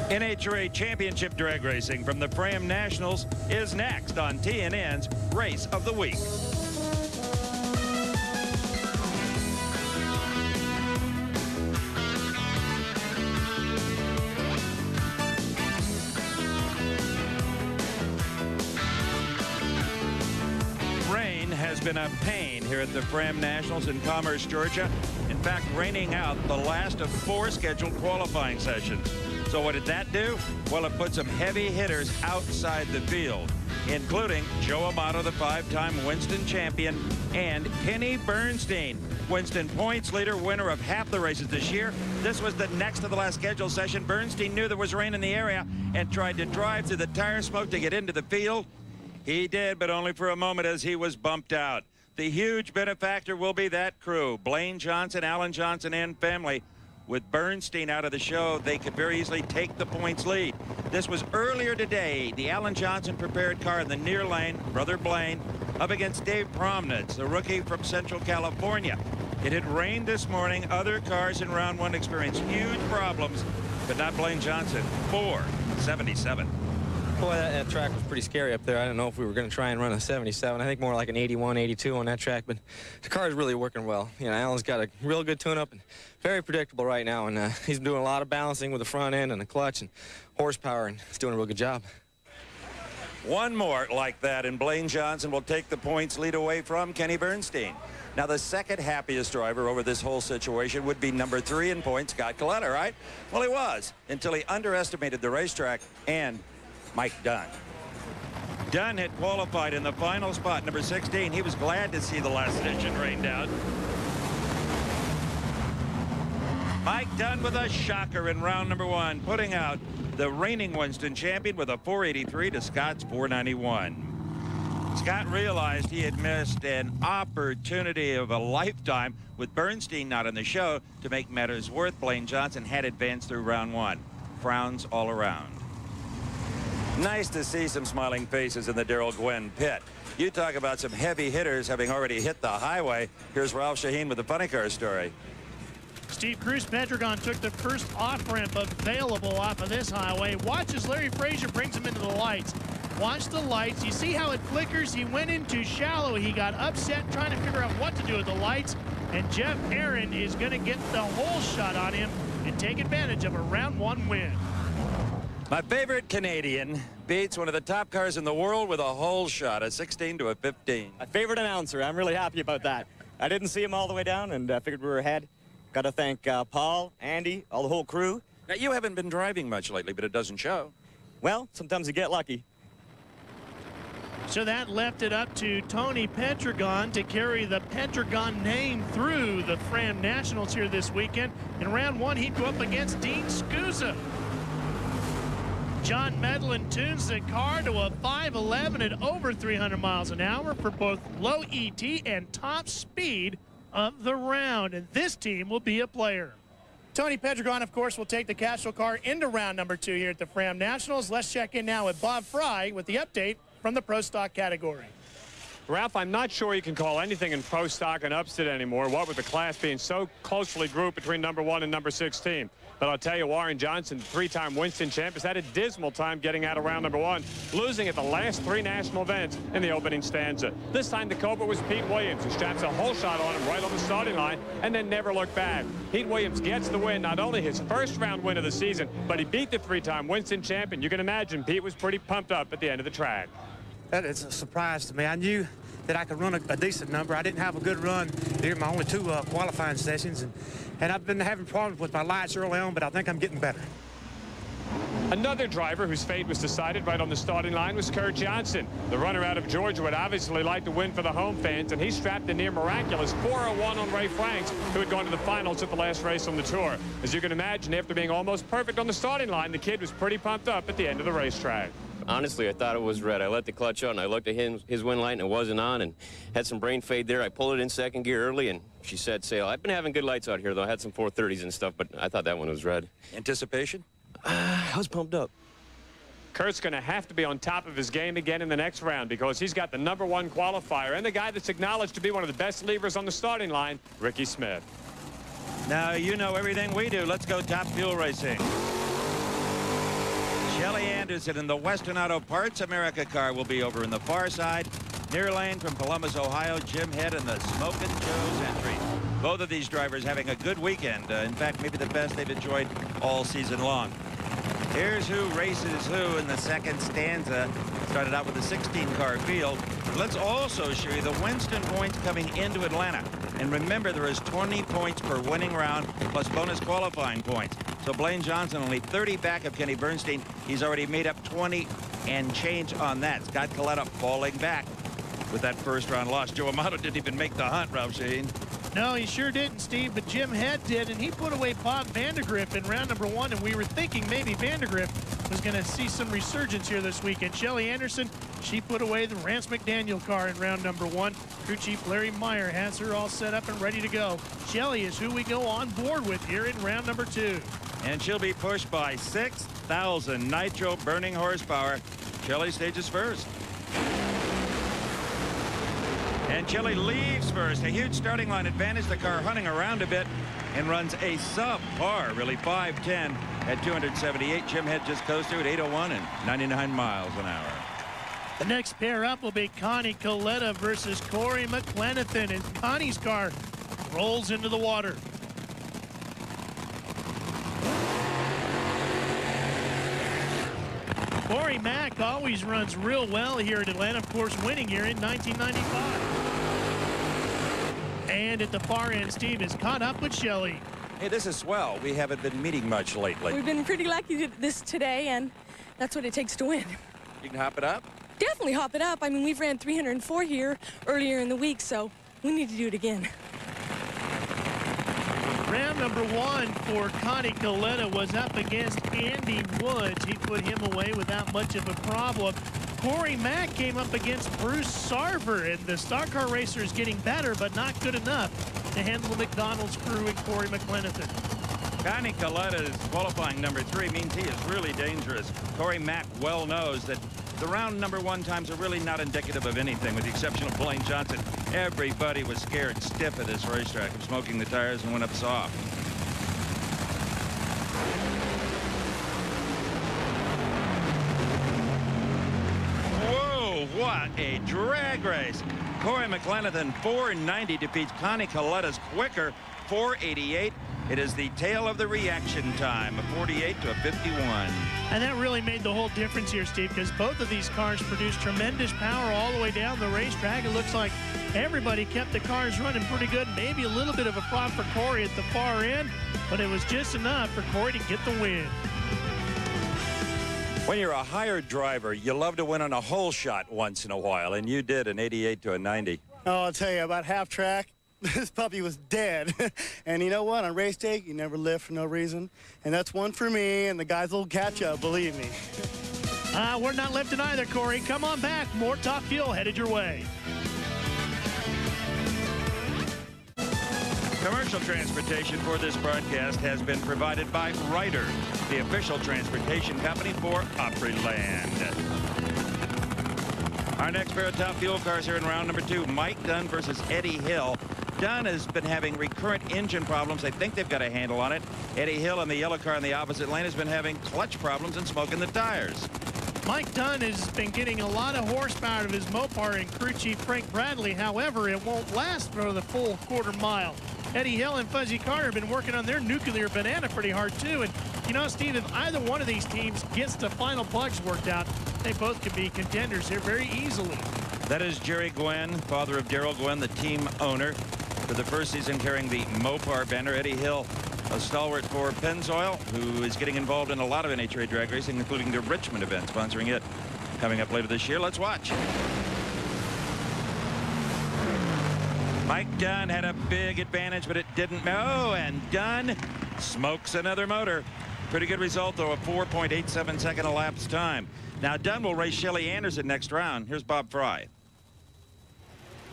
NHRA Championship drag racing from the Fram Nationals is next on TNN's Race of the Week. Rain has been a pain here at the Fram Nationals in Commerce, Georgia. In fact, raining out the last of 4 scheduled qualifying sessions. So what did that do? Well, it put some heavy hitters outside the field, including Joe Amato, the 5-time Winston champion, and Kenny Bernstein, Winston points leader, winner of half the races this year. This was the next to the last scheduled session. Bernstein knew there was rain in the area and tried to drive through the tire smoke to get into the field. He did, but only for a moment as he was bumped out. The huge benefactor will be that crew, Blaine Johnson, Alan Johnson, and family. With Bernstein out of the show, they could very easily take the points lead. This was earlier today. The Alan Johnson prepared car in the near lane, Brother Blaine, up against Dave Promnitz, the rookie from Central California. It had rained this morning. Other cars in round 1 experienced huge problems, but not Blaine Johnson. 4.77. Boy, that track was pretty scary up there. I don't know if we were going to try and run a 77. I think more like an 81, 82 on that track, but the car is really working well. You know, Alan's got a real good tune-up and very predictable right now, and he's doing a lot of balancing with the front end and the clutch and horsepower, and he's doing a real good job. One more like that, and Blaine Johnson will take the points lead away from Kenny Bernstein. Now, the second happiest driver over this whole situation would be number 3 in points, Scott Coletta, right? Well, he was, until he underestimated the racetrack and Mike Dunn. Dunn had qualified in the final spot, number 16. He was glad to see the last session rained out. Mike Dunn with a shocker in round number 1, putting out the reigning Winston champion with a 483 to Scott's 491. Scott realized he had missed an opportunity of a lifetime with Bernstein not on the show to make matters worse. Blaine Johnson had advanced through round 1. Frowns all around. Nice to see some smiling faces in the Darrell Gwynn pit. You talk about some heavy hitters having already hit the highway. Here's Ralph Shaheen with the funny car story. Steve Cruz Pedregon took the first off-ramp available off of this highway. Watch as Larry Frazier brings him into the lights. Watch the lights. You see how it flickers? He went in too shallow. He got upset trying to figure out what to do with the lights. And Jeff Aaron is going to get the whole shot on him and take advantage of a round 1 win. My favorite Canadian beats one of the top cars in the world with a hole shot, a 16 to a 15. My favorite announcer. I'm really happy about that. I didn't see him all the way down, and I figured we were ahead. Got to thank Paul, Andy, all the whole crew. Now, you haven't been driving much lately, but it doesn't show. Well, sometimes you get lucky. So that left it up to Tony Pedregon to carry the Pedregon name through the Fram Nationals here this weekend. In round 1, he'd go up against Dean Scusa. John Medlin tunes the car to a 511 at over 300 miles an hour for both low ET and top speed of the round. And this team will be a player. Tony Pedregon, of course, will take the Castro car into round number 2 here at the Fram Nationals. Let's check in now with Bob Fry with the update from the Pro Stock category. Ralph, I'm not sure you can call anything in Pro Stock an upset anymore, what with the class being so closely grouped between number 1 and number 16. But I'll tell you, Warren Johnson, 3-time Winston champ, has had a dismal time getting out of round number 1, losing at the last 3 national events in the opening stanza. This time the Cobra was Pete Williams, who straps a whole shot on him right on the starting line and then never looked back. Pete Williams gets the win, not only his first round win of the season, but he beat the 3-time Winston champion. You can imagine Pete was pretty pumped up at the end of the track. That is a surprise to me. I knew that I could run a decent number. I didn't have a good run during my only 2 qualifying sessions, and I've been having problems with my lights early on, but I think I'm getting better. Another driver whose fate was decided right on the starting line was Kurt Johnson. The runner out of Georgia would obviously like to win for the home fans, and he strapped a near miraculous 401 on Ray Franks, who had gone to the finals at the last race on the tour. As you can imagine, after being almost perfect on the starting line, the kid was pretty pumped up at the end of the racetrack. Honestly, I thought it was red. I let the clutch out, and I looked at his wind light, and it wasn't on, and had some brain fade there. I pulled it in 2nd gear early, and she said, "Sail." I've been having good lights out here, though. I had some 430s and stuff, but I thought that one was red. Anticipation? I was pumped up. Kurt's going to have to be on top of his game again in the next round because he's got the number 1 qualifier and the guy that's acknowledged to be one of the best levers on the starting line, Ricky Smith. Now, you know everything we do. Let's go Top Fuel Racing. Shelly Anderson in the Western Auto Parts America car will be over in the far side. Near lane from Columbus, Ohio, Jim Head in the Smokin' Joe's entry. Both of these drivers having a good weekend. In fact, maybe the best they've enjoyed all season long. Here's who races who in the second stanza. Started out with a 16-car field. Let's also show you the Winston points coming into Atlanta. And remember, there is 20 points per winning round plus bonus qualifying points. So Blaine Johnson only 30 back of Kenny Bernstein. He's already made up 20 and change on that. Scott Coletta falling back with that first round loss. Joe Amato didn't even make the hunt, Ralph Sheen. No, he sure didn't, Steve, but Jim Head did, and he put away Bob Vandergriff in round number 1, and we were thinking maybe Vandergriff was going to see some resurgence here this weekend. Shelly Anderson, she put away the Rance McDaniel car in round number 1. Crew Chief Larry Meyer has her all set up and ready to go. Shelly is who we go on board with here in round number 2. And she'll be pushed by 6,000 nitro burning horsepower. Shelly stages first. And Shelly leaves first. A huge starting line advantage. The car hunting around a bit and runs a subpar, really 5:10 at 278. Jim Head just coasted at 8:01 and 99 miles an hour. The next pair up will be Connie Coletta versus Corey McLenithan, and Connie's car rolls into the water. Corey Mack always runs real well here at Atlanta, of course, winning here in 1995. And at the far end, Steve is caught up with Shelly. Hey, this is swell. We haven't been meeting much lately. We've been pretty lucky this today, and that's what it takes to win. You can hop it up? Definitely hop it up. I mean, we've ran 304 here earlier in the week, so we need to do it again. Round number 1 for Connie Coletta was up against Andy Woods. He put him away without much of a problem. Corey Mack came up against Bruce Sarver, and the stock car racer is getting better, but not good enough to handle the McDonald's crew and Corey McLenithan. Connie Coletta's qualifying number 3 means he is really dangerous. Corey Mack well knows that the round number 1 times are really not indicative of anything, with the exception of Blaine Johnson. Everybody was scared stiff at this racetrack of smoking the tires and went up soft. Whoa, what a drag race. Corey McLenithan 490 defeats Connie Coletta's quicker 488. It is the tail of the reaction time, a 48 to a 51. And that really made the whole difference here, Steve, because both of these cars produced tremendous power all the way down the racetrack. It looks like everybody kept the cars running pretty good. Maybe a little bit of a problem for Corey at the far end, but it was just enough for Corey to get the win. When you're a hired driver, you love to win on a hole shot once in a while, and you did an 88 to a 90. Oh, I'll tell you, about half track, this puppy was dead. And you know what? On race day, you never live for no reason. And that's one for me, and the guys will catch up, believe me. We're not lifting either, Corey. Come on back. More Top Fuel headed your way. Commercial transportation for this broadcast has been provided by Ryder, the official transportation company for Opryland. Our next pair of Top Fuel cars here in round number 2, Mike Dunn versus Eddie Hill. Dunn has been having recurrent engine problems. I think they've got a handle on it. Eddie Hill in the yellow car in the opposite lane has been having clutch problems and smoking the tires. Mike Dunn has been getting a lot of horsepower out of his Mopar and crew chief Frank Bradley. However, it won't last for the full quarter mile. Eddie Hill and Fuzzy Carter have been working on their nuclear banana pretty hard, too. And, you know, Steve, if either one of these teams gets the final bugs worked out, they both could be contenders here very easily. That is Jerry Gwynn, father of Darrell Gwynn, the team owner, for the first season carrying the Mopar banner. Eddie Hill, a stalwart for Pennzoil, who is getting involved in a lot of NHRA drag racing, including the Richmond event, sponsoring it. Coming up later this year, let's watch. Mike Dunn had a big advantage, but it didn't. Oh, and Dunn smokes another motor. Pretty good result, though, a 4.87 second elapsed time. Now, Dunn will race Shelly Anderson next round. Here's Bob Fry.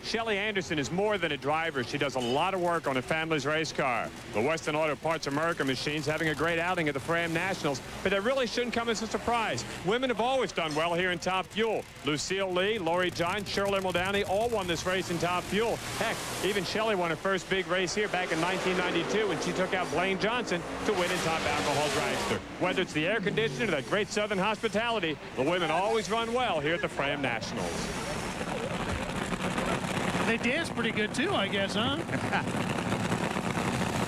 Shelly Anderson is more than a driver. She does a lot of work on her family's race car. The Western Auto Parts America machine's having a great outing at the Fram Nationals, but that really shouldn't come as a surprise. Women have always done well here in Top Fuel. Lucille Lee, Lori John, Shirley Muldowney all won this race in Top Fuel. Heck, even Shelly won her first big race here back in 1992 when she took out Blaine Johnson to win in Top Alcohol Dragster. Whether it's the air conditioner or that great Southern hospitality, the women always run well here at the Fram Nationals. They dance pretty good too, I guess, huh?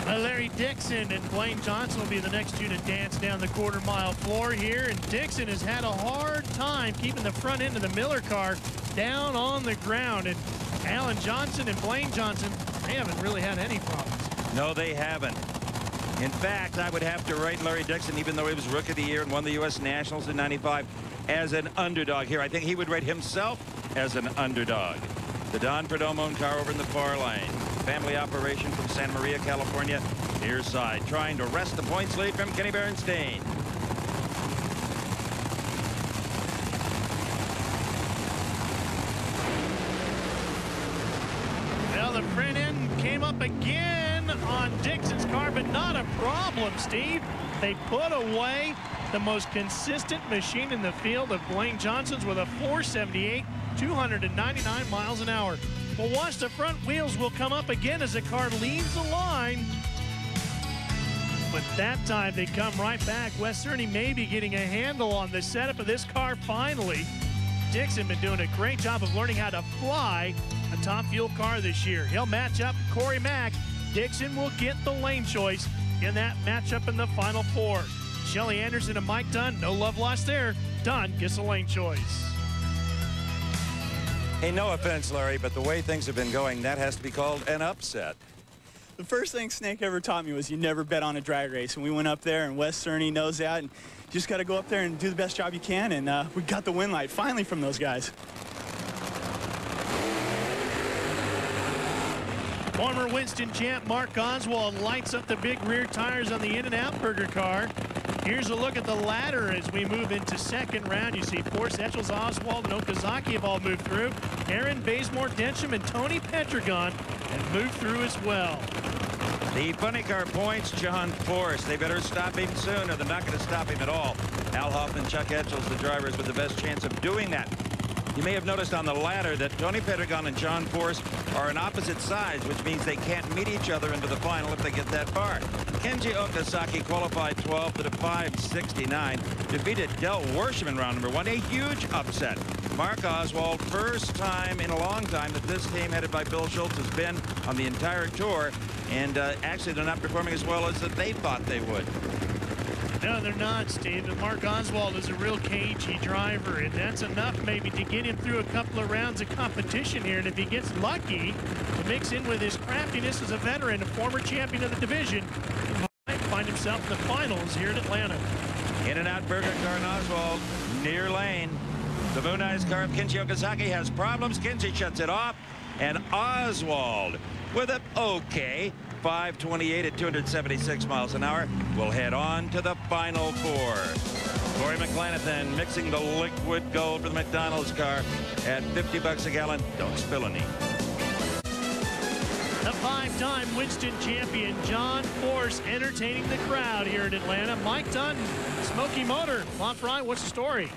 Larry Dixon and Blaine Johnson will be the next two to dance down the quarter-mile floor here, and Dixon has had a hard time keeping the front end of the Miller car down on the ground, and Alan Johnson and Blaine Johnson, they haven't really had any problems. No, they haven't. In fact, I would have to rate Larry Dixon, even though he was Rookie of the Year and won the U.S. Nationals in '95, as an underdog here. I think he would rate himself as an underdog. The Don Perdomo car over in the far lane. Family operation from Santa Maria, California, near side, trying to wrest the points lead from Kenny Bernstein. Well, the front end came up again on Dixon's car, but not a problem, Steve. They put away the most consistent machine in the field of Blaine Johnson's with a 478, 299 miles an hour. Well, watch the front wheels will come up again as the car leaves the line. But that time they come right back. Wes Cerny may be getting a handle on the setup of this car finally. Dixon been doing a great job of learning how to fly a Top Fuel car this year. He'll match up Corey Mack. Dixon will get the lane choice in that matchup in the Final Four. Shelly Anderson and Mike Dunn, no love lost there. Dunn gets the lane choice. Hey, no offense, Larry, but the way things have been going, that has to be called an upset. The first thing Snake ever taught me was you never bet on a drag race. And we went up there, and Wes Cerny knows that. And you just got to go up there and do the best job you can. And we got the win light finally from those guys. Former Winston champ Mark Oswald lights up the big rear tires on the In-N-Out Burger car. Here's a look at the ladder as we move into second round. You see Forrest Etchels, Oswald, and Okazaki have all moved through. Aaron Bazemore, Densham, and Tony Petragon have moved through as well. The funny car points John Force. They better stop him soon or they're not going to stop him at all. Al Hoffman, Chuck Etchels, the drivers with the best chance of doing that. You may have noticed on the ladder that Tony Petragon and John Force are on opposite sides, which means they can't meet each other into the final if they get that far. Kenji Okazaki qualified 12th at a 5.69, defeated Del Worsham in round number 1, a huge upset. Mark Oswald, first time in a long time that this team headed by Bill Schultz has been on the entire tour, and actually they're not performing as well as they thought they would. No, they're not, Steve. But Mark Oswald is a real cagey driver, and that's enough maybe to get him through a couple of rounds of competition here. And if he gets lucky to mix in with his craftiness as a veteran, a former champion of the division, he might find himself in the finals here at Atlanta. In-N-Out Burger car and Oswald near lane. The Moon Eyes car of Kenji Okazaki has problems. Kenji shuts it off, and Oswald with an okay 5.28 at 276 miles an hour will head on to the Final Four. Corey McLanathan mixing the liquid gold for the McDonald's car at $50 a gallon. Don't spill any. The five-time Winston champion John Force entertaining the crowd here in Atlanta. Mike Dunn, Smoky Motor. Bob Fry, what's the story?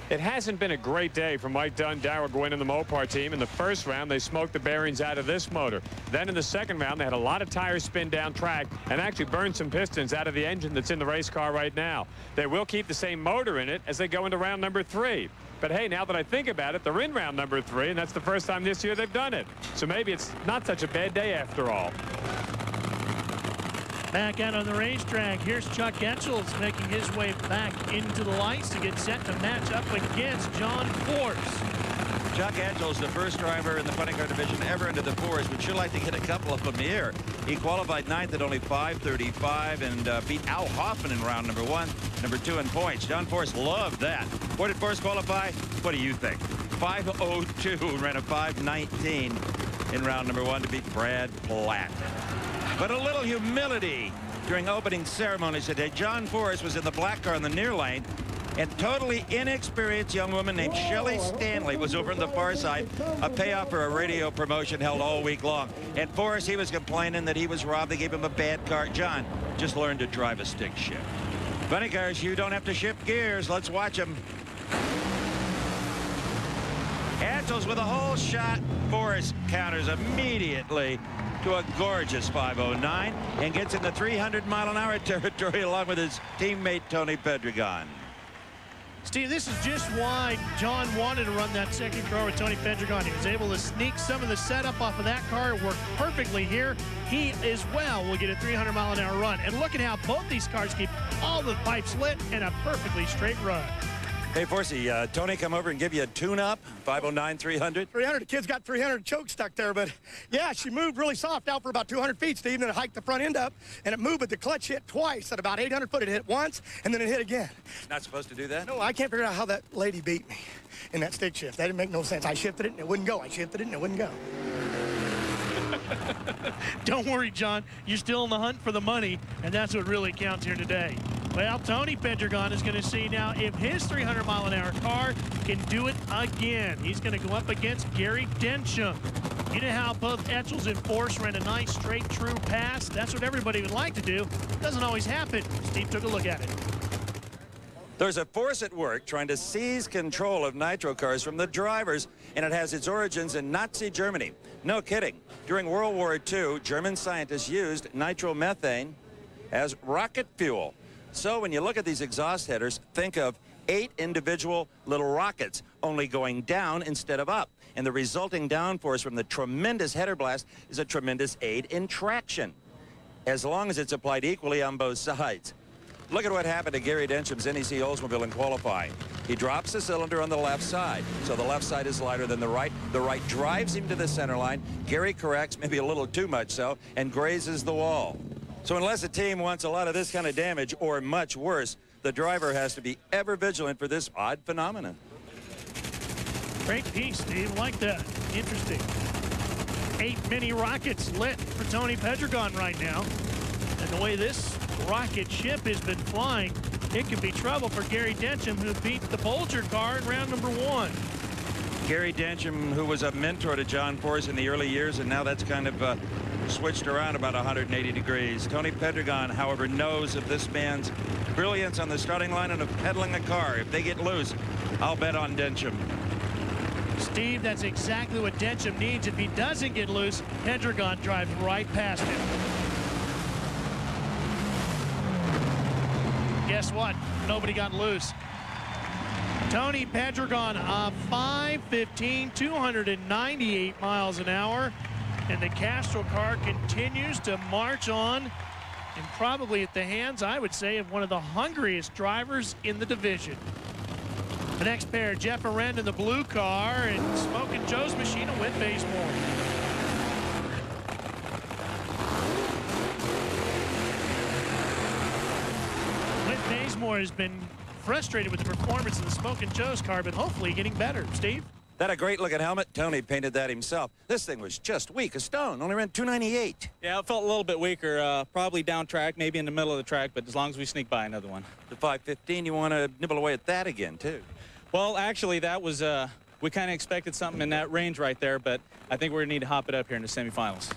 It hasn't been a great day for Mike Dunn, Darrell Gwynn, and the Mopar team. In the first round, they smoked the bearings out of this motor. Then in the second round, they had a lot of tires spin down track and actually burned some pistons out of the engine that's in the race car right now. They will keep the same motor in it as they go into round number 3. But hey, now that I think about it, they're in round number 3, and that's the first time this year they've done it. So maybe it's not such a bad day after all. Back out on the racetrack, here's Chuck Etchels making his way back into the lights to get set to match up against John Force. Chuck Etchels, the first driver in the funny car division ever into the fours. Would sure like to get a couple of them here. He qualified 9th at only 5.35 and beat Al Hoffman in round number 1, number 2 in points. John Force loved that. Where did Force qualify? What do you think? 5.02, ran a 5.19 in round number 1 to beat Brad Platt. But a little humility during opening ceremonies today. John Force was in the black car in the near lane. And totally inexperienced young woman named Shelley Stanley was over on the far side, a payoff for a radio promotion held all week long. And Forrest, he was complaining that he was robbed. They gave him a bad car. John just learned to drive a stick shift. Funny cars, you don't have to shift gears. Let's watch them. Atzel's with a whole shot. Forrest counters immediately to a gorgeous 509 and gets in the 300-mile-an-hour territory along with his teammate Tony Pedregon. Steve, this is just why John wanted to run that second car with Tony Pedregon. He was able to sneak some of the setup off of that car. It worked perfectly here. He, as well, will get a 300-mile-an-hour run. And look at how both these cars keep all the pipes lit and a perfectly straight run. Hey, Forsey, Tony come over and give you a tune-up, 509, 300? 300, the kid's got 300 choke stuck there, but yeah, she moved really soft out for about 200 feet, Steve, and then it hiked the front end up, and it moved, but the clutch hit twice at about 800 foot. It hit once, and then it hit again. Not supposed to do that? No, I can't figure out how that lady beat me in that stick shift. That didn't make no sense. I shifted it, and it wouldn't go. I shifted it, and it wouldn't go. Don't worry, John. You're still in the hunt for the money, and that's what really counts here today. Well, Tony Pedregon is going to see now if his 300-mile-an-hour car can do it again. He's going to go up against Gary Densham. You know how both Etchels and Force ran a nice, straight, true pass? That's what everybody would like to do. Doesn't always happen. Steve took a look at it. There's a force at work trying to seize control of nitro cars from the drivers, and it has its origins in Nazi Germany. No kidding. During World War II, German scientists used nitromethane as rocket fuel. So when you look at these exhaust headers, think of 8 individual little rockets, only going down instead of up. And the resulting downforce from the tremendous header blast is a tremendous aid in traction, as long as it's applied equally on both sides. Look at what happened to Gary Densham's NEC Oldsmobile in qualifying. He drops the cylinder on the left side, so the left side is lighter than the right. The right drives him to the center line. Gary corrects, maybe a little too much so, and grazes the wall. So unless a team wants a lot of this kind of damage, or much worse, the driver has to be ever vigilant for this odd phenomenon. Great piece, Steve. Like that. Interesting. 8 mini rockets lit for Tony Pedregon right now. And the way this rocket ship has been flying, it could be trouble for Gary Densham, who beat the Bolger car in round number 1. Gary Densham, who was a mentor to John Force in the early years, and now that's kind of switched around about 180 degrees. Tony Pedregon, however, knows of this man's brilliance on the starting line and of pedaling a car. If they get loose, I'll bet on Densham. Steve, that's exactly what Densham needs. If he doesn't get loose, Pedregon drives right past him. Guess what? Nobody got loose. Tony Pedregon, 5:15, 298 miles an hour. And the Castrol car continues to march on, and probably at the hands, I would say, of one of the hungriest drivers in the division. The next pair, Jeff Arend in the blue car, and Smokin' Joe's machine of Whit Bazemore. Whit Bazemore has been frustrated with the performance of the Smokin' Joe's car, but hopefully getting better. Steve? That a great looking helmet. Tony painted that himself. This thing was just weak as stone. Only ran 298. Yeah, it felt a little bit weaker. Probably down track, maybe in the middle of the track, but as long as we sneak by another one. The 515, you want to nibble away at that again, too. Well, actually, that was, we kind of expected something in that range right there, but I think we're going to need to hop it up here in the semifinals.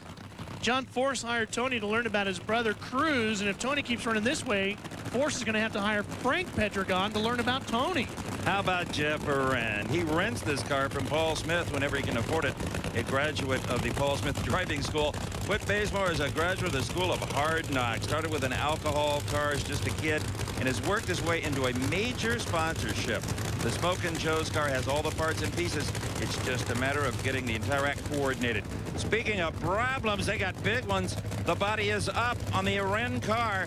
John Force hired Tony to learn about his brother Cruz, and if Tony keeps running this way, Force is going to have to hire Frank Pedregon to learn about Tony. How about Jeff Arend? He rents this car from Paul Smith whenever he can afford it, a graduate of the Paul Smith Driving School. Whit Bazemore is a graduate of the School of Hard Knocks. Started with an alcohol car as just a kid and has worked his way into a major sponsorship. The Smokin' Joe's car has all the parts and pieces. It's just a matter of getting the entire act coordinated. Speaking of problems, they got big ones. The body is up on the Arend car.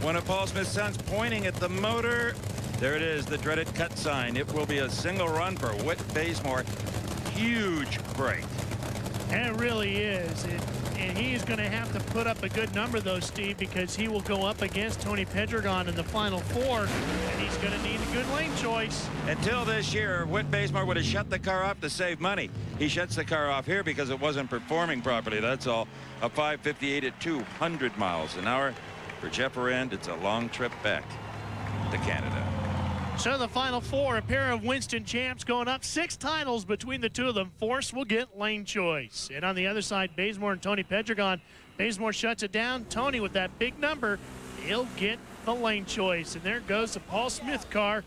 One of Paul Smith's sons pointing at the motor. There it is, the dreaded cut sign. It will be a single run for Whit Bazemore. Huge break. And it really is. And he's going to have to put up a good number, though, Steve, because he will go up against Tony Pedregon in the final 4, and he's going to need a good lane choice. Until this year, Whit Bazemore would have shut the car off to save money. He shuts the car off here because it wasn't performing properly. That's all. A 558 at 200 miles an hour. For Jeff Arend, it's a long trip back to Canada. So the final four, a pair of Winston champs going up, 6 titles between the two of them. Force will get lane choice. And on the other side, Bazemore and Tony Pedregon. Bazemore shuts it down. Tony with that big number, he'll get the lane choice. And there goes the Paul Smith car.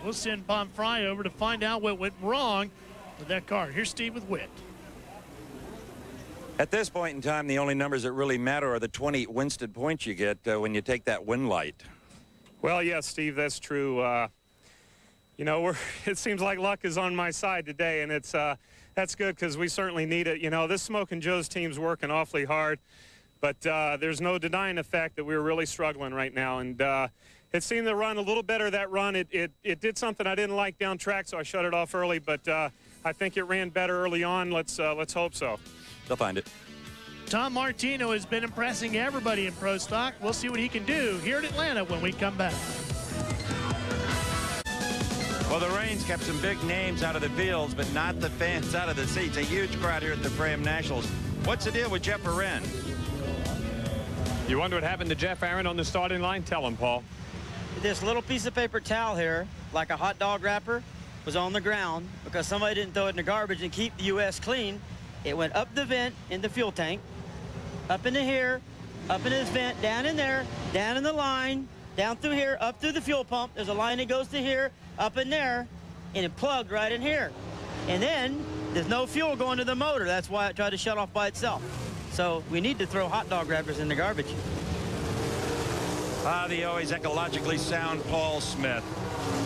We'll send Bob Fry over to find out what went wrong with that car. Here's Steve with Witt. At this point in time, the only numbers that really matter are the 20 Winston points you get when you take that win light. Well, yes, Steve, that's true. You know, it seems like luck is on my side today, and that's good because we certainly need it. You know, this Smokin' Joe's team's working awfully hard, but there's no denying the fact that we're really struggling right now. And it seemed to run a little better, that run. It did something I didn't like down track, so I shut it off early, but I think it ran better early on. Let's hope so. They'll find it. Tom Martino has been impressing everybody in Pro Stock. We'll see what he can do here in Atlanta when we come back. Well, the rain's kept some big names out of the fields, but not the fans out of the seats. A huge crowd here at the Fram Nationals. What's the deal with Jeff Aaron? You wonder what happened to Jeff Aaron on the starting line? Tell him, Paul. This little piece of paper towel here, like a hot dog wrapper, was on the ground because somebody didn't throw it in the garbage and keep the U.S. clean. It went up the vent in the fuel tank, up into here, up in this vent, down in there, down in the line, down through here, up through the fuel pump. There's a line that goes to here, up in there, and it plugged right in here. And then there's no fuel going to the motor. That's why it tried to shut off by itself. So we need to throw hot dog wrappers in the garbage. The always ecologically sound Paul Smith.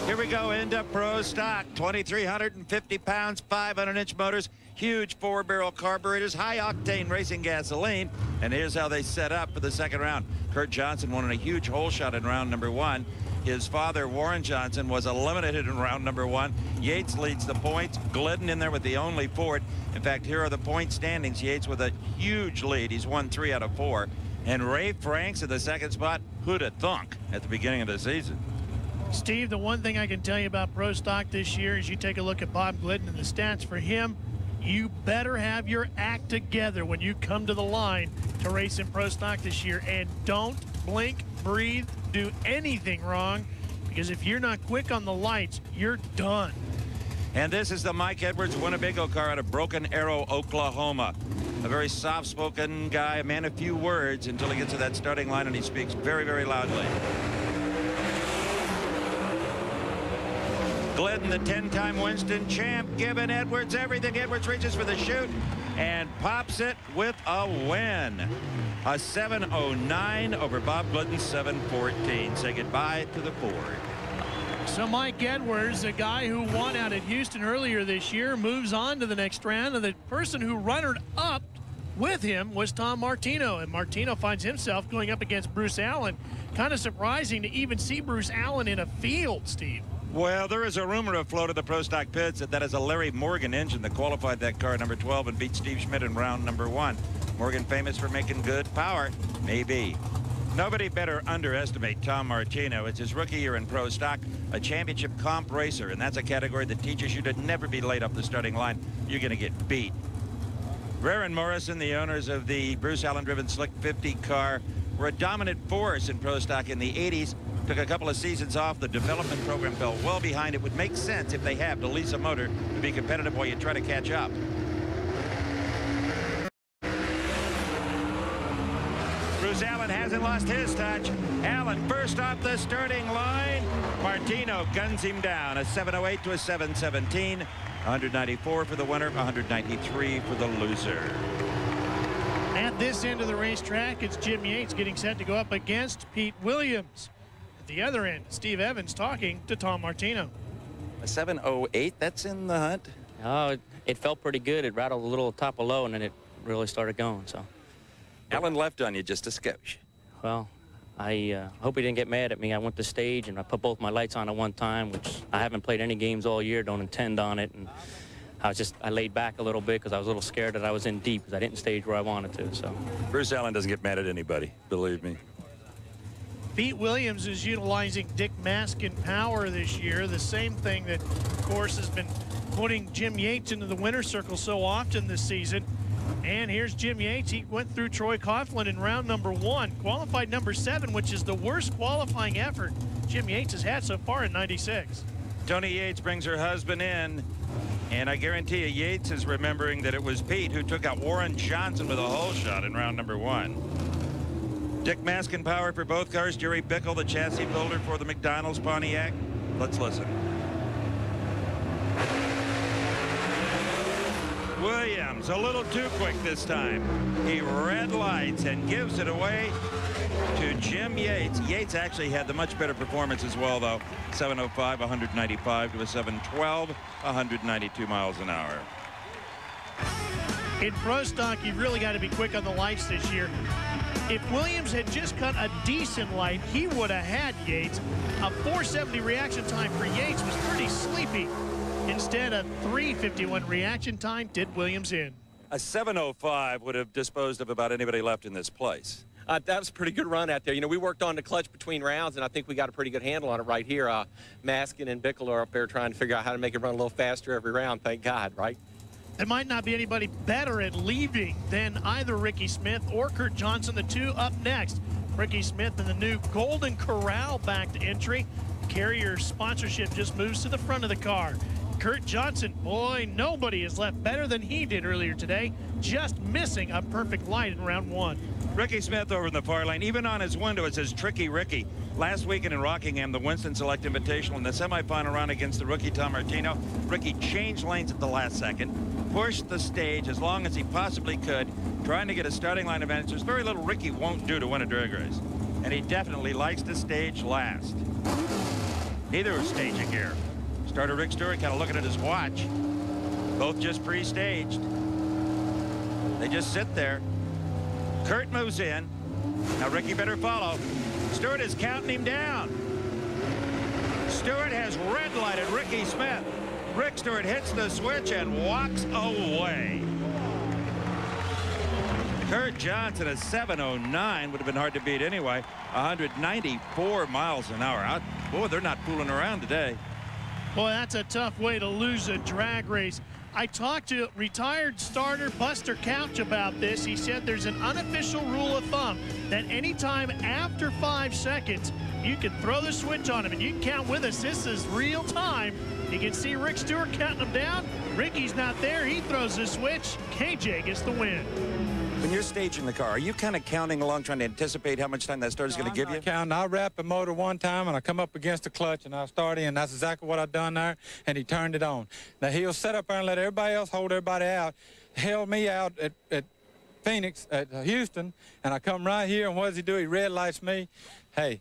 Here we go into Pro Stock. 2,350 pounds, 500-inch motors, huge 4-barrel carburetors, high-octane racing gasoline. And here's how they set up for the second round. Kurt Johnson won in a huge hole shot in round number 1. His father, Warren Johnson, was eliminated in round number 1. Yates leads the points. Glidden in there with the only Ford. In fact, here are the point standings. Yates with a huge lead. He's won 3 out of 4. And Ray Franks in the second spot. Who'd have thunk at the beginning of the season? Steve, the one thing I can tell you about Pro Stock this year is you take a look at Bob Glidden and the stats for him. You better have your act together when you come to the line to race in Pro Stock this year. And don't blink, breathe, do anything wrong, because if you're not quick on the lights, you're done. And this is the Mike Edwards Winnebago car out of Broken Arrow, Oklahoma. A very soft-spoken guy, a man of few words until he gets to that starting line, and he speaks very, very loudly. Glidden, the 10-time Winston champ, giving Edwards everything. Edwards reaches for the chute and pops it with a win. A 7:09 over Bob Glidden's 7:14. Say goodbye to the Ford. So Mike Edwards, a guy who won out at Houston earlier this year, moves on to the next round, and the person who runnered up with him was Tom Martino, and Martino finds himself going up against Bruce Allen. Kind of surprising to even see Bruce Allen in a field, Steve. Well, there is a rumor afloat of the Pro Stock pits that is a Larry Morgan engine that qualified that car number 12 and beat Steve Schmidt in round number 1. Morgan famous for making good power? Maybe. Nobody better underestimate Tom Martino. It's his rookie year in Pro Stock, a championship comp racer, and that's a category that teaches you to never be late up the starting line. You're going to get beat. Rare and Morrison, the owners of the Bruce Allen-driven Slick 50 car, were a dominant force in Pro Stock in the 80s. Took a couple of seasons off. The development program fell well behind. It would make sense if they have to lease a motor to be competitive while you try to catch up. Bruce Allen hasn't lost his touch. Allen first off the starting line. Martino guns him down. A 7:08 to a 7:17. 194 for the winner, 193 for the loser. At this end of the racetrack, it's Jim Yates getting set to go up against Pete Williams. At the other end, Steve Evans talking to Tom Martino. A 7:08, that's in the hunt? Oh, it felt pretty good. It rattled a little top of low, and then it really started going. So, Allen left on you just a skosh. Well, I hope he didn't get mad at me. I went to stage, and I put both my lights on at one time, which I haven't played any games all year, don't intend on it. And I laid back a little bit because I was a little scared that I was in deep because I didn't stage where I wanted to. So Bruce Allen doesn't get mad at anybody, believe me. Pete Williams is utilizing Dick Maskin power this year, the same thing that, of course, has been putting Jim Yates into the winner's circle so often this season. And here's Jim Yates. He went through Troy Coughlin in round number 1, qualified number 7, which is the worst qualifying effort Jim Yates has had so far in 96. Tony Yates brings her husband in, and I guarantee you Yates is remembering that it was Pete who took out Warren Johnson with a hole shot in round number 1. Dick Maskin power for both cars. Jerry Bickle, the chassis builder for the McDonald's Pontiac. Let's listen. Williams a little too quick this time. He red lights and gives it away to Jim Yates. Yates actually had the much better performance as well, though. 705, 195 to a 712, 192 miles an hour. In pro stock, you've really got to be quick on the lights this year. If Williams had just cut a decent light, he would have had Yates. A 470 reaction time for Yates was pretty sleepy. Instead, a 351 reaction time did Williams in. A 705 would have disposed of about anybody left in this place. That was a pretty good run out there. You know, we worked on the clutch between rounds, and I think we got a pretty good handle on it right here. Maskin and Bickle are up there trying to figure out how to make it run a little faster every round, thank God, right? There might not be anybody better at leaving than either Ricky Smith or Kurt Johnson, the two up next. Ricky Smith in the new Golden Corral back to entry. Carrier sponsorship just moves to the front of the car. Kurt Johnson, boy, nobody has left better than he did earlier today, just missing a perfect light in round 1. Ricky Smith over in the far lane. Even on his window, it says Tricky Ricky. Last weekend in Rockingham, the Winston Select Invitational in the semifinal round against the rookie Tom Martino, Ricky changed lanes at the last second, pushed the stage as long as he possibly could, trying to get a starting line advantage. There's very little Ricky won't do to win a drag race. And he definitely likes to stage last. Neither is staging here. Starter Rick Stewart kind of looking at his watch. Both just pre-staged. They just sit there. Kurt moves in. Now Ricky better follow. Stewart is counting him down. Stewart has red lighted Ricky Smith. Rick Stewart hits the switch and walks away. Kurt Johnson, a 709, would have been hard to beat anyway. 194 miles an hour. Boy, they're not fooling around today. Boy, that's a tough way to lose a drag race. I talked to retired starter Buster Couch about this. He said there's an unofficial rule of thumb that anytime after 5 seconds, you can throw the switch on him, and you can count with us. This is real time. You can see Rick Stewart counting him down. Ricky's not there. He throws the switch. KJ gets the win. When you're staging the car, are you kind of counting along, trying to anticipate how much time that starter's going to give you? Counting. I wrap the motor one time, and I come up against the clutch, and I start in. That's exactly what I done there, and he turned it on. Now, he'll sit up there and let everybody else hold everybody out. Held me out at Phoenix, at Houston, and I come right here, and what does he do? He red lights me. Hey,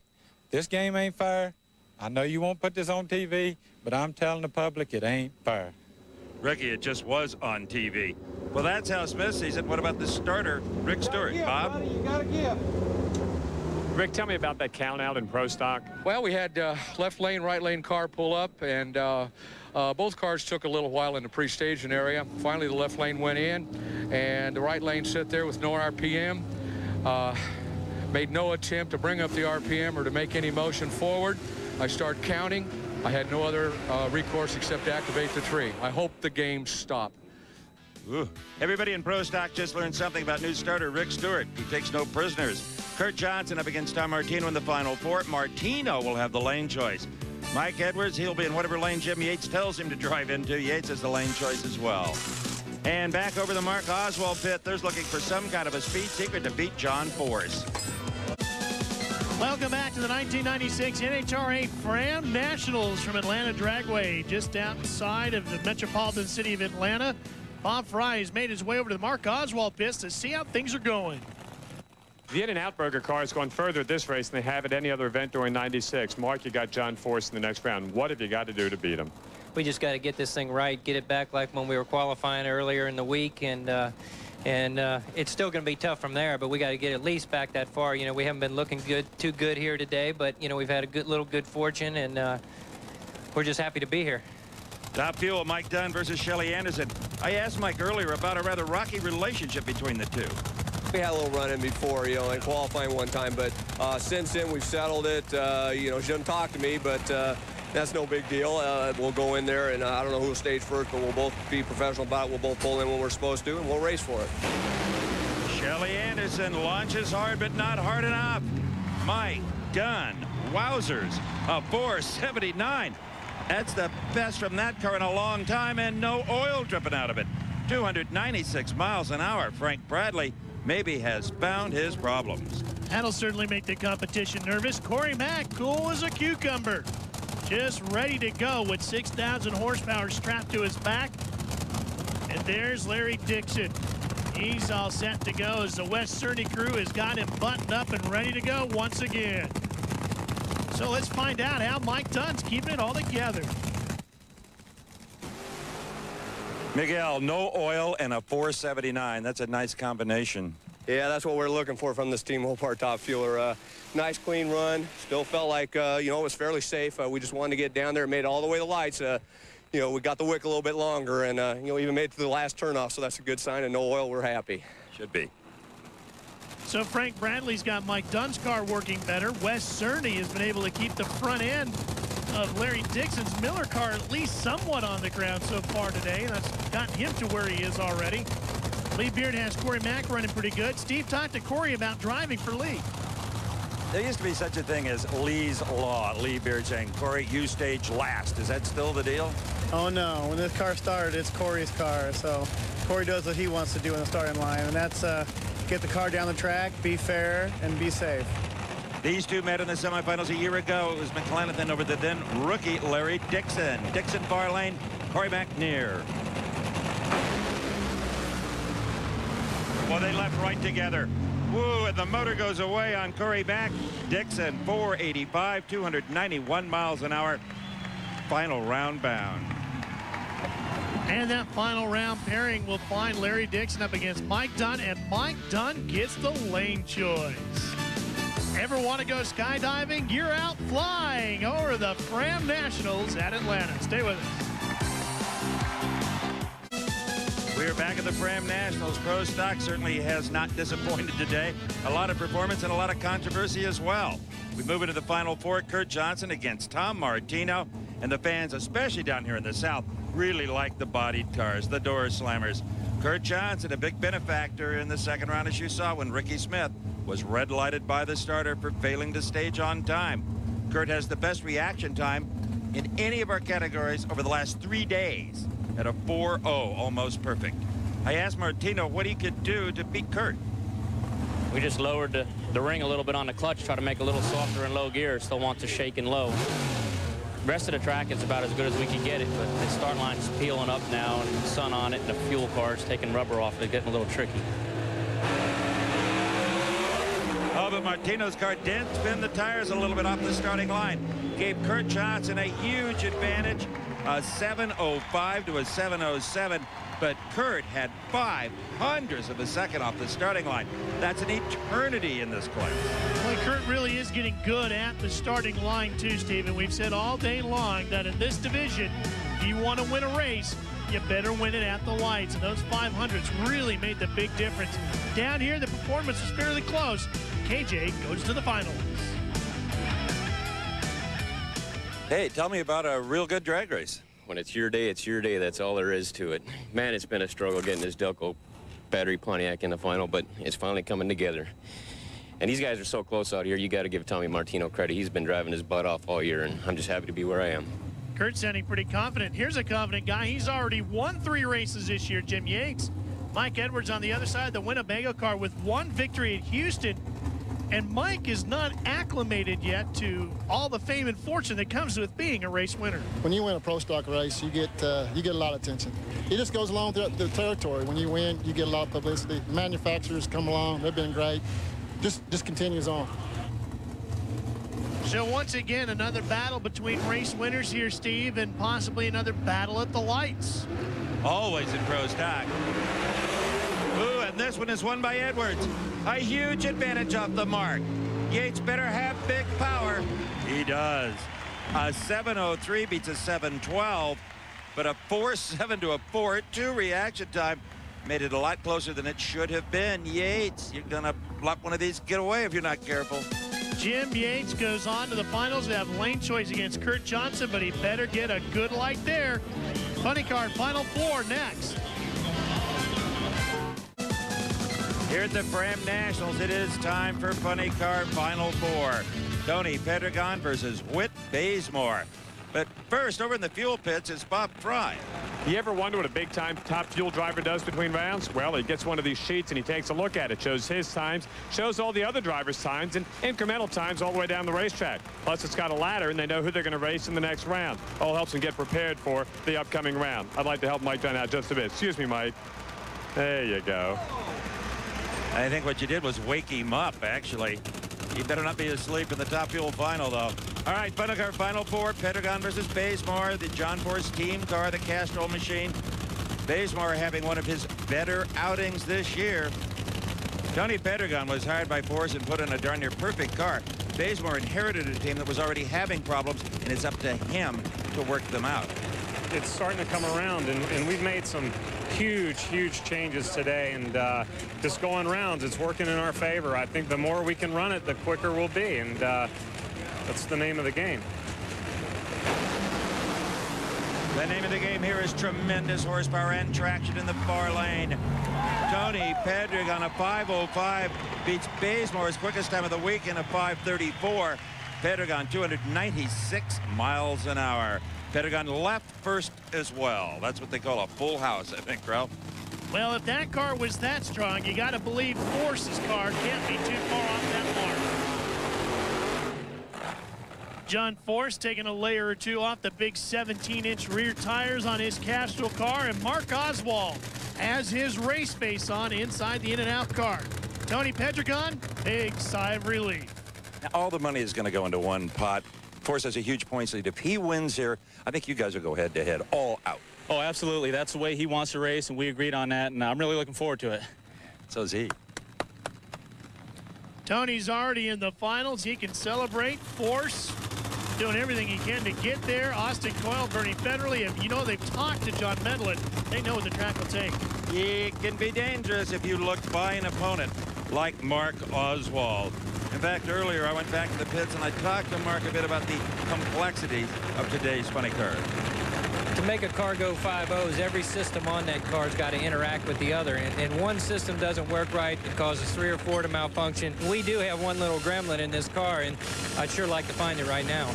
this game ain't fair. I know you won't put this on TV, but I'm telling the public it ain't fair. Ricky, it just was on TV. Well, that's how Smith sees it. What about the starter, Rick Stewart? Bob? Buddy, you gotta give. Rick, tell me about that count out in pro stock. Well, we had left lane, right lane car pull up, and both cars took a little while in the pre-staging area. Finally, the left lane went in, and the right lane sit there with no RPM. Made no attempt to bring up the RPM or to make any motion forward. I start counting. I had no other recourse except to activate the tree. I hope the game stopped. Ooh. Everybody in pro stock just learned something about new starter Rick Stewart. He takes no prisoners. Kurt Johnson up against Tom Martino in the final 4. Martino will have the lane choice. Mike Edwards, he'll be in whatever lane Jim Yates tells him to drive into. Yates has the lane choice as well. And back over the Mark Oswald pit, there's looking for some kind of a speed secret to beat John Force. Welcome back to the 1996 NHRA Fram Nationals from Atlanta Dragway, just outside of the metropolitan city of Atlanta. Bob Fry has made his way over to the Mark Oswald pit to see how things are going. The In-N-Out Burger car is going further at this race than they have at any other event during 96. Mark, you got John Force in the next round. What have you got to do to beat him? We just got to get this thing right, get it back like when we were qualifying earlier in the week, and it's still going to be tough from there, but we got to get at least back that far. You know, we haven't been looking too good here today, but, you know, we've had a good fortune, and we're just happy to be here. Top Fuel, Mike Dunn versus Shelly Anderson. I asked Mike earlier about a rather rocky relationship between the two. We had a little run-in before, you know, in qualifying one time, but since then we've settled it. You know, she doesn't talk to me, but that's no big deal. We'll go in there, and I don't know who will stage first, but we'll both be professional about it. We'll both pull in when we're supposed to, and we'll race for it. Shelly Anderson launches hard, but not hard enough. Mike Dunn Wowzers, a 4.79. That's the best from that car in a long time, and no oil dripping out of it. 296 miles an hour. Frank Bradley maybe has found his problems. That'll certainly make the competition nervous. Corey Mack, cool as a cucumber. Just ready to go with 6,000 horsepower strapped to his back. And there's Larry Dixon. He's all set to go as the West Cerny crew has got him buttoned up and ready to go once again. So let's find out how Mike Dunn's keeping it all together. Miguel, no oil and a 4.79. That's a nice combination. Yeah, that's what we're looking for from this team, Mopar Top Fueler. Nice, clean run. Still felt like, you know, it was fairly safe. We just wanted to get down there and made it all the way to the lights. You know, we got the wick a little bit longer and, you know, even made it to the last turnoff, so that's a good sign. And no oil, we're happy. Should be. So Frank Bradley's got Mike Dunn's car working better. Wes Cerny has been able to keep the front end of Larry Dixon's Miller car at least somewhat on the ground so far today. That's gotten him to where he is already. Lee Beard has Corey Mack running pretty good. Steve talked to Corey about driving for Lee. There used to be such a thing as Lee's Law. Lee Beard saying, Corey, you stage last. Is that still the deal? Oh, no. When this car started, it's Corey's car. So Corey does what he wants to do in the starting line, and that's get the car down the track, be fair, and be safe. These two met in the semifinals a year ago. It was McClenathan over the then rookie Larry Dixon. Dixon far lane, Corey Mack near. Well, they left right together. Woo, and the motor goes away on Corey Mack. Dixon, 485, 291 miles an hour. Final round bound. And that final round pairing will find Larry Dixon up against Mike Dunn, and Mike Dunn gets the lane choice. Ever want to go skydiving? You're out flying over the Fram Nationals at Atlanta. Stay with us. We're back at the Fram Nationals. Pro Stock certainly has not disappointed today. A lot of performance and a lot of controversy as well. We move into the Final Four. Kurt Johnson against Tom Martino. And the fans, especially down here in the South, really like the bodied cars, the door slammers. Kurt Johnson, a big benefactor in the second round, as you saw when Ricky Smith was red lighted by the starter for failing to stage on time. Kurt has the best reaction time in any of our categories over the last 3 days at a 4.0, almost perfect. I asked Martino what he could do to beat Kurt. We just lowered the ring a little bit on the clutch, try to make it a little softer in low gear. Still want to shake and low. The rest of the track is about as good as we can get it, but the start line's peeling up now, and the sun on it, and the fuel car's taking rubber off. It's getting a little tricky. Oh, but Martino's car did spin the tires a little bit off the starting line. Gave Kurt Johnson a huge advantage, a 7.05 to a 7.07. But Kurt had 0.05 of a second off the starting line. That's an eternity in this class. Well, Kurt really is getting good at the starting line too, Stephen. We've said all day long that in this division, if you want to win a race, you better win it at the lights. And those 500s really made the big difference. Down here, the performance was fairly close. KJ goes to the finals. Hey, tell me about a real good drag race. When it's your day, it's your day. That's all there is to it. Man, it's been a struggle getting this Delco battery Pontiac in the final, but it's finally coming together. And these guys are so close out here, you got to give Tommy Martino credit. He's been driving his butt off all year, and I'm just happy to be where I am. Kurt's sounding pretty confident. Here's a confident guy. He's already won 3 races this year, Jim Yates. Mike Edwards on the other side of the Winnebago car with 1 victory at Houston. And Mike is not acclimated yet to all the fame and fortune that comes with being a race winner. When you win a pro stock race, you get a lot of attention. It just goes along throughout the territory. When you win, you get a lot of publicity. The manufacturers come along. They've been great. Just continues on. So once again, another battle between race winners here, Steve, and possibly another battle at the lights. Always in pro stock. Ooh, and this one is won by Edwards. A huge advantage off the mark. Yates better have big power. He does. A 7.03 beats a 7.12, but a 4.7 to a 4.2 reaction time made it a lot closer than it should have been. Yates, you're gonna let one of these get away if you're not careful. Jim Yates goes on to the finals. They have lane choice against Kurt Johnson, but he better get a good light there. Funny Car Final 4 next. Here at the Fram Nationals, it is time for Funny Car Final 4. Tony Pedregon versus Whit Bazemore. But first, over in the fuel pits is Bob Fry. You ever wonder what a big-time top fuel driver does between rounds? Well, he gets one of these sheets and he takes a look at it, shows his times, shows all the other drivers' times, and incremental times all the way down the racetrack. Plus, it's got a ladder, and they know who they're going to race in the next round. All helps them get prepared for the upcoming round. I'd like to help Mike Dunn out just a bit. Excuse me, Mike. There you go. I think what you did was wake him up, actually. He better not be asleep in the top fuel final, though. All right, Funny Car Final 4, Pedregon versus Bazemore, the John Force team car, the Castrol machine. Bazemore having one of his better outings this year. Tony Pedregon was hired by Force and put in a darn near perfect car. Bazemore inherited a team that was already having problems, and it's up to him to work them out. It's starting to come around, and we've made some huge changes today, and just going rounds, it's working in our favor. I think the more we can run it, the quicker we'll be, and that's the name of the game. The name of the game here is tremendous horsepower and traction in the far lane. Tony Pedregon, a 5:05, beats Bazemore's quickest time of the week in a 5:34. Pedregon 296 miles an hour. Pedregon left first as well. That's what they call a full house, I think, Ralph. Well, if that car was that strong, you got to believe Force's car can't be too far off that mark. John Force taking a layer or two off the big 17-inch rear tires on his Castrol car, and Mark Oswald has his race base on inside the in-and-out car. Tony Pedregon, big sigh of relief. Now, all the money is going to go into one pot. Force has a huge points lead. If he wins here, I think you guys will go head-to-head, all out. Oh, absolutely. That's the way he wants to race, and we agreed on that, and I'm really looking forward to it. So is he. Tony's already in the finals. He can celebrate. Force doing everything he can to get there. Austin Coyle, Bernie Federley, and you know they've talked to John Medlin. They know what the track will take. It can be dangerous if you look by an opponent like Mark Oswald. In fact, earlier I went back to the pits and I talked to Mark a bit about the complexities of today's funny car. To make a car go 5.0s, every system on that car's got to interact with the other. And one system doesn't work right, it causes 3 or 4 to malfunction. We do have one little gremlin in this car, and I'd sure like to find it right now.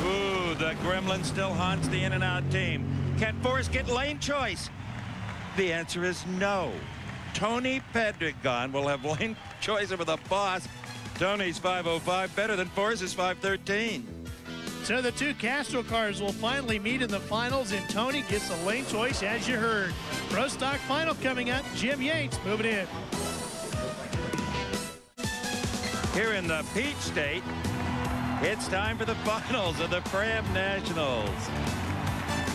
Ooh, the gremlin still haunts the in-and-out team. Can Force get lane choice? The answer is no. Tony Pedregon will have lane choice over the boss. Tony's 5:05 better than Force's 5:13. So the two Castrol cars will finally meet in the finals, and Tony gets a lane choice, as you heard. Pro Stock final coming up. Jim Yates moving in. Here in the Peach State, it's time for the finals of the Fram Nationals.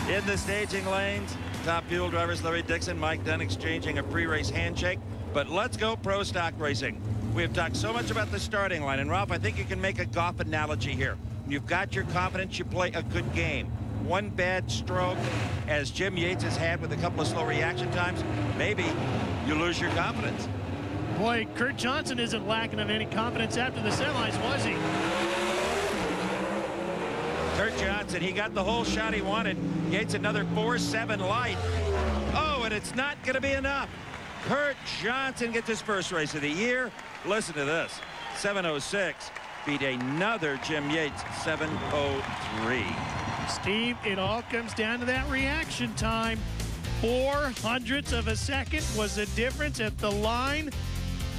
In the staging lanes, top fuel drivers Larry Dixon, Mike Dunn exchanging a pre-race handshake. But let's go pro stock racing. We have talked so much about the starting line, and Ralph, I think you can make a golf analogy here. When you've got your confidence, you play a good game. One bad stroke, as Jim Yates has had with a couple of slow reaction times, maybe you lose your confidence. Boy, Kurt Johnson isn't lacking of any confidence after the semis, was he? Kurt Johnson, he got the whole shot he wanted. Yates another 4.7 light. Oh, and it's not going to be enough. Kurt Johnson gets his first race of the year. Listen to this. 7:06 beat another Jim Yates 7:03. Steve, it all comes down to that reaction time. 0.04 of a second was the difference at the line.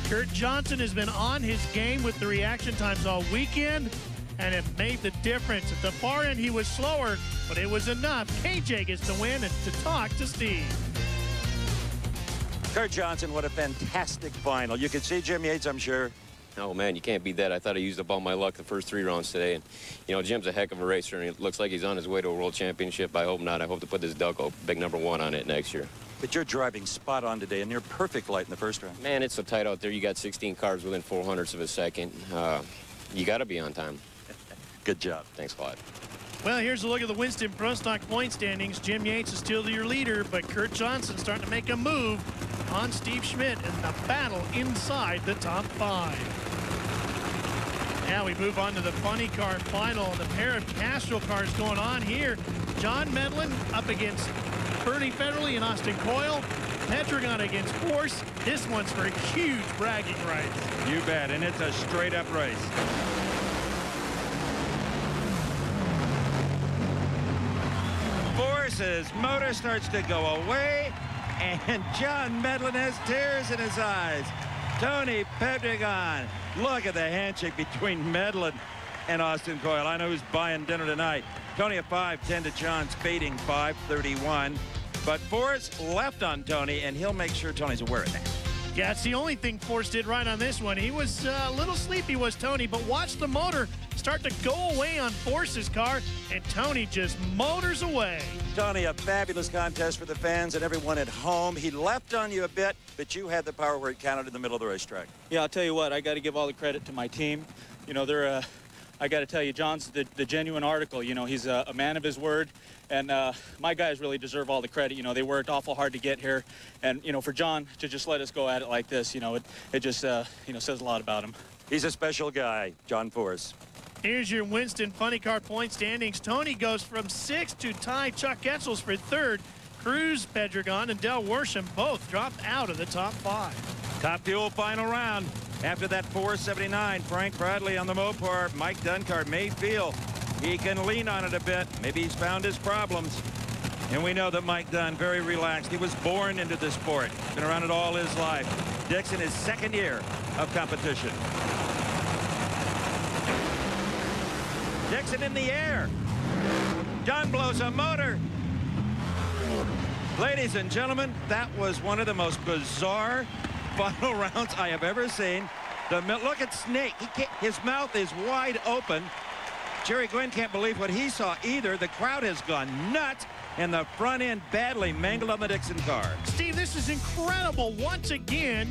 Kurt Johnson has been on his game with the reaction times all weekend, and it made the difference. At the far end, he was slower, but it was enough. KJ gets to win and to talk to Steve. Kurt Johnson, what a fantastic final. You could see Jim Yates, I'm sure. Oh, man, you can't beat that. I thought I used up all my luck the first 3 rounds today. And, you know, Jim's a heck of a racer, and it looks like he's on his way to a world championship. I hope not. I hope to put this Delco big #1 on it next year. But you're driving spot on today, and near perfect light in the first round. Man, it's so tight out there. You got 16 cars within 0.04 of a second. You got to be on time. Good job. Thanks a lot. Well, here's a look at the Winston Pro Stock point standings. Jim Yates is still your leader, but Kurt Johnson starting to make a move on Steve Schmidt in the battle inside the top 5. Now we move on to the funny car final. The pair of Castrol cars going on here. John Medlin up against Bernie Federley and Austin Coyle. Pedregon against Force. This one's for huge bragging rights. You bet, and it's a straight-up race. Force's motor starts to go away, and John Medlin has tears in his eyes. Tony Pedregon. Look at the handshake between Medlin and Austin Coyle. I know who's buying dinner tonight. Tony a 5-10 to John's fading 5-31. But Force left on Tony, and he'll make sure Tony's aware of that. Yeah, it's the only thing Force did right on this one. He was a little sleepy, was Tony, but watch the motor start to go away on Force's car, and Tony just motors away. Tony, a fabulous contest for the fans and everyone at home. He left on you a bit, but you had the power where it counted in the middle of the racetrack. Yeah, I'll tell you what, I got to give all the credit to my team. You know, they're I got to tell you, John's the genuine article. You know, he's a man of his word, and my guys really deserve all the credit. You know, they worked awful hard to get here, and, you know, for John to just let us go at it like this, you know, it just, you know, says a lot about him. He's a special guy, John Force. Here's your Winston Funny Car point standings. Tony goes from 6th to tie Chuck Etzel's for 3rd. Cruz, Pedregon, and Del Worsham both dropped out of the top 5. Top Fuel final round. After that 479, Frank Bradley on the Mopar. Mike Duncard may feel he can lean on it a bit. Maybe he's found his problems. And we know that Mike Dunn, very relaxed. He was born into the sport. Been around it all his life. Dixon, his 2nd year of competition. Dixon in the air. Dunn blows a motor. Ladies and gentlemen, that was one of the most bizarre final rounds I have ever seen. Look at Snake. His mouth is wide open. Jerry Gwynn can't believe what he saw either. The crowd has gone nuts, and the front end badly mangled on the Dixon car. Steve, this is incredible. Once again,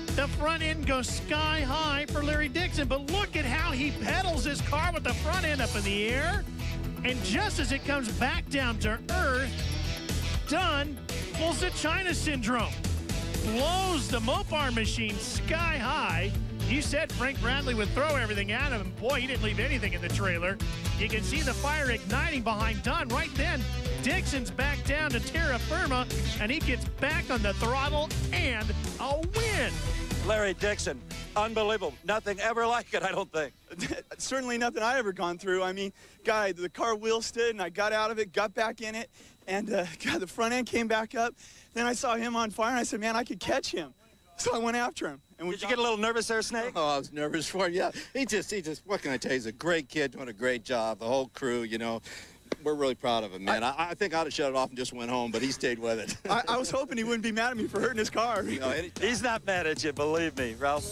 the front end goes sky high for Larry Dixon, but look at how he pedals his car with the front end up in the air. And just as it comes back down to earth, Dunn pulls the China syndrome. Blows the Mopar machine sky high. You said Frank Bradley would throw everything at him. Boy, he didn't leave anything in the trailer. You can see the fire igniting behind Dunn. Right then, Dixon's back down to terra firma, and he gets back on the throttle and a win. Larry Dixon, unbelievable. Nothing ever like it, I don't think. Certainly nothing I ever gone through. I mean, guy, the car wheel stood, and I got out of it, got back in it, and God, the front end came back up. Then I saw him on fire, and I said, man, I could catch him. So I went after him. And Did you get a little nervous there, Snake? Oh, I was nervous for him. Yeah, he just, what can I tell you? He's a great kid, doing a great job. The whole crew, you know, we're really proud of him, man. I think I'd have shut it off and just went home, but he stayed with it. I was hoping he wouldn't be mad at me for hurting his car. No, he's not mad at you, believe me, Ralph.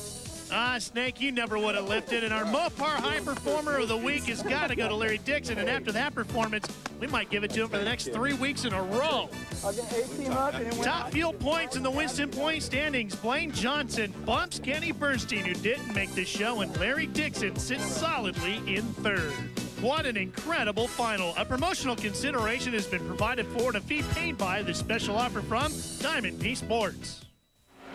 Snake, you never would have lifted. And our Mopar High Performer of the Week has got to go to Larry Dixon. And after that performance, we might give it to him for the next 3 weeks in a row. I'll get 18 up and it went Top Fuel points in the Winston point standings. Blaine Johnson bumps Kenny Bernstein, who didn't make the show, and Larry Dixon sits solidly in 3rd. What an incredible final. A promotional consideration has been provided for to fee paid by the special offer from Diamond P Sports.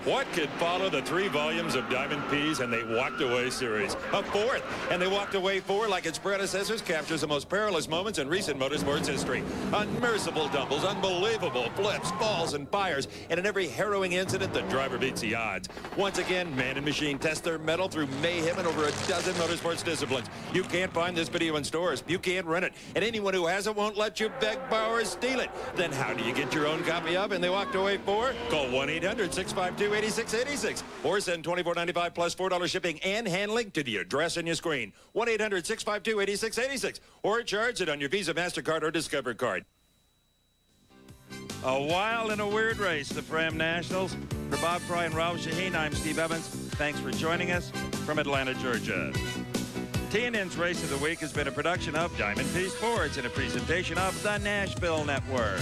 What could follow the 3 volumes of Diamond P's and They Walked Away series? A 4th, and They Walked Away 4, like its predecessors, captures the most perilous moments in recent motorsports history. Unmerciful doubles, unbelievable flips, falls, and fires, and in every harrowing incident, the driver beats the odds. Once again, man and machine test their mettle through mayhem in over a dozen motorsports disciplines. You can't find this video in stores. You can't rent it. And anyone who has it won't let you beg, borrow, or steal it. Then how do you get your own copy of And They Walked Away 4? Call 1-800-652-8686 or send $24.95 plus $4 shipping and handling to the address on your screen. 1-800-652-8686 or charge it on your Visa, MasterCard, or Discover card. A wild and a weird race, the Fram Nationals. For Bob Fry and Ralph Shaheen, I'm Steve Evans. Thanks for joining us from Atlanta, Georgia. TNN's Race of the Week has been a production of Diamond P Sports and a presentation of the Nashville Network.